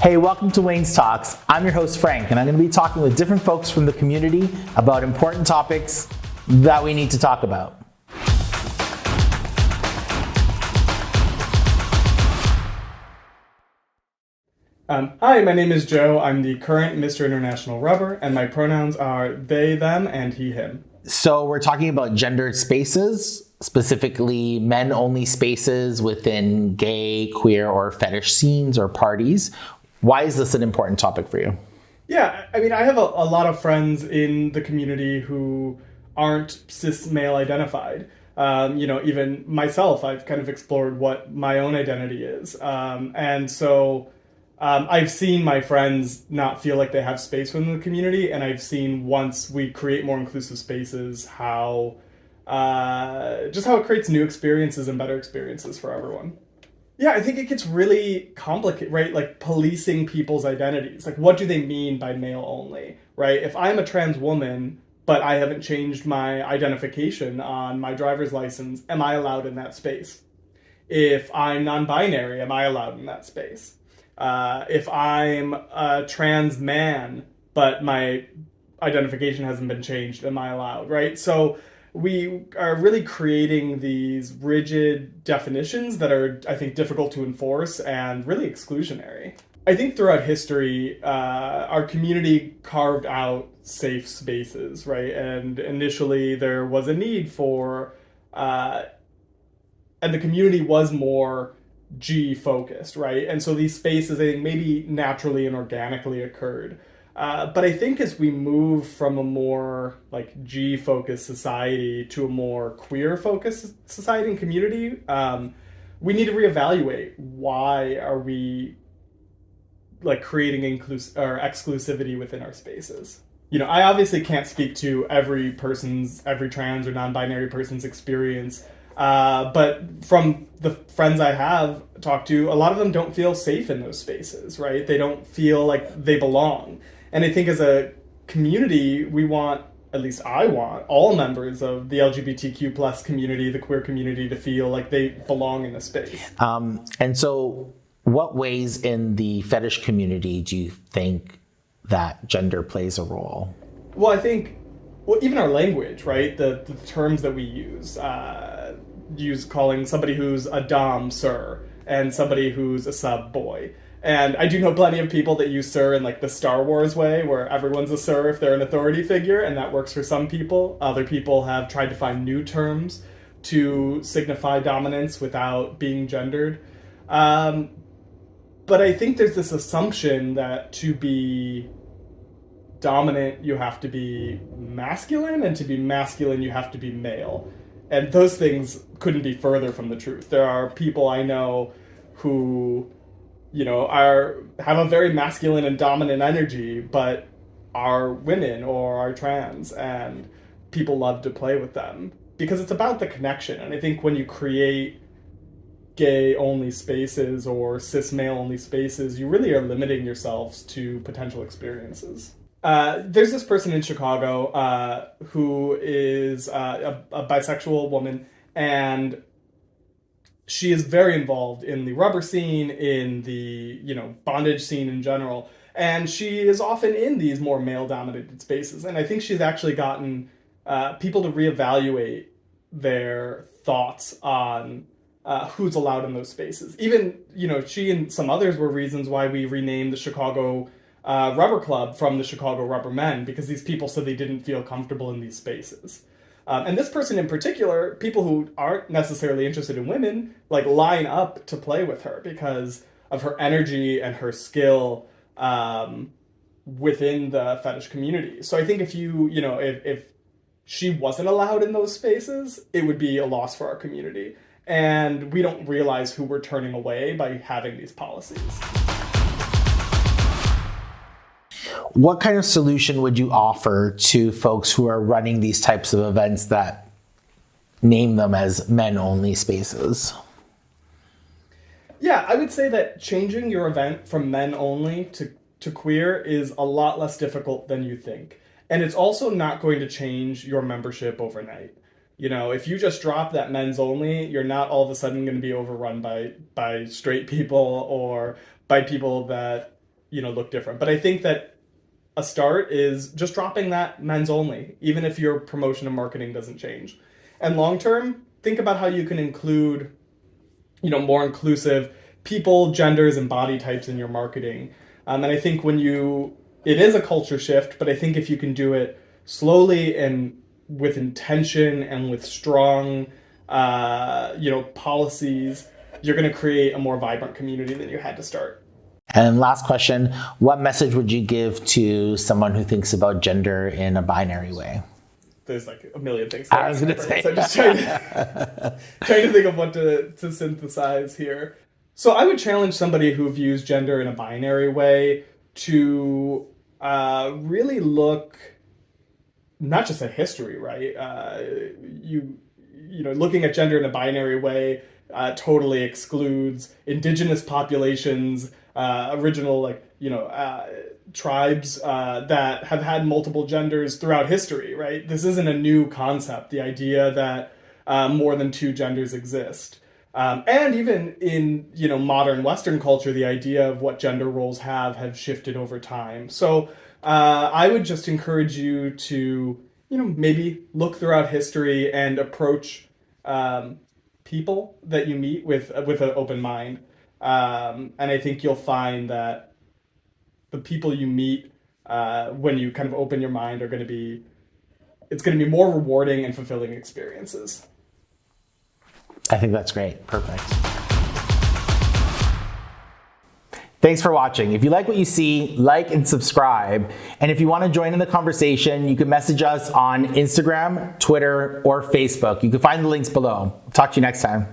Hey, welcome to Wayne's Talks. I'm your host, Frank, and I'm going to be talking with different folks from the community about important topics that we need to talk about. Hi, my name is Joe. I'm the current Mr. International Rubber, and my pronouns are they, them, and he, him. So we're talking about gendered spaces, specifically men-only spaces within gay, queer, or fetish scenes or parties. Why is this an important topic for you? Yeah, I mean, I have a lot of friends in the community who aren't cis male identified. Even myself, I've kind of explored what my own identity is. I've seen my friends not feel like they have space within the community, and I've seen once we create more inclusive spaces, how it creates new experiences and better experiences for everyone. Yeah, I think it gets really complicated, right? Like policing people's identities. Like, what do they mean by male only, right? If I'm a trans woman, but I haven't changed my identification on my driver's license, am I allowed in that space? If I'm non-binary, am I allowed in that space? If I'm a trans man, but my identification hasn't been changed, am I allowed, right? So we are really creating these rigid definitions that are, I think, difficult to enforce and really exclusionary. I think throughout history, our community carved out safe spaces, right? And initially there was a need for, and the community was more G focused, right? And so these spaces, I think, maybe naturally and organically occurred. But I think as we move from a more like G focused society to a more queer focused society and community, we need to reevaluate why are we like creating exclusivity within our spaces. You know, I obviously can't speak to every trans or non-binary person's experience. But from the friends I have talked to, a lot of them don't feel safe in those spaces, right? They don't feel like they belong. And I think as a community, we want, at least I want, all members of the LGBTQ plus community, the queer community, to feel like they belong in a space. And so what ways in the fetish community do you think that gender plays a role? Well, I think even our language, right? The terms that we use calling somebody who's a dom sir and somebody who's a sub boy. And I do know plenty of people that use sir in like the Star Wars way, where everyone's a sir if they're an authority figure, and that works for some people. Other people have tried to find new terms to signify dominance without being gendered. But I think there's this assumption that to be dominant, you have to be masculine, and to be masculine, you have to be male. And those things couldn't be further from the truth. There are people I know who, have a very masculine and dominant energy, but are women or are trans, and people love to play with them because it's about the connection. And I think when you create gay-only spaces or cis-male-only spaces, you really are limiting yourselves to potential experiences. There's this person in Chicago who is a bisexual woman, and she is very involved in the rubber scene, in the bondage scene in general, and she is often in these more male-dominated spaces. And I think she's actually gotten people to reevaluate their thoughts on who's allowed in those spaces. Even she and some others were reasons why we renamed the Chicago Rubber Club from the Chicago Rubber Men, because these people said they didn't feel comfortable in these spaces. And this person in particular, people who aren't necessarily interested in women, like line up to play with her because of her energy and her skill within the fetish community. So I think if if she wasn't allowed in those spaces, it would be a loss for our community. And we don't realize who we're turning away by having these policies. What kind of solution would you offer to folks who are running these types of events that name them as men-only spaces? Yeah, I would say that changing your event from men-only to queer is a lot less difficult than you think. And it's also not going to change your membership overnight. If you just drop that men's only, you're not all of a sudden going to be overrun by straight people or by people that look different. But I think that a start is just dropping that men's only, even if your promotion and marketing doesn't change. And long term, think about how you can include, more inclusive people, genders, and body types in your marketing. And I think it is a culture shift, but I think if you can do it slowly and with intention and with strong, policies, you're going to create a more vibrant community than you had to start. And last question, what message would you give to someone who thinks about gender in a binary way? There's like a million things. I was going to say. So I'm just trying to think of what to synthesize here. So I would challenge somebody who views gender in a binary way to really look not just at history, right? Looking at gender in a binary way totally excludes indigenous populations, original tribes that have had multiple genders throughout history, right? This isn't a new concept, the idea that more than two genders exist. And even in, modern Western culture, the idea of what gender roles have shifted over time. So I would just encourage you to, maybe look throughout history and approach people that you meet with an open mind. And I think you'll find that the people you meet when you kind of open your mind it's going to be more rewarding and fulfilling experiences. I think that's great. Perfect. Thanks for watching. If you like what you see, like and subscribe. And if you want to join in the conversation, you can message us on Instagram, Twitter, or Facebook. You can find the links below. Talk to you next time.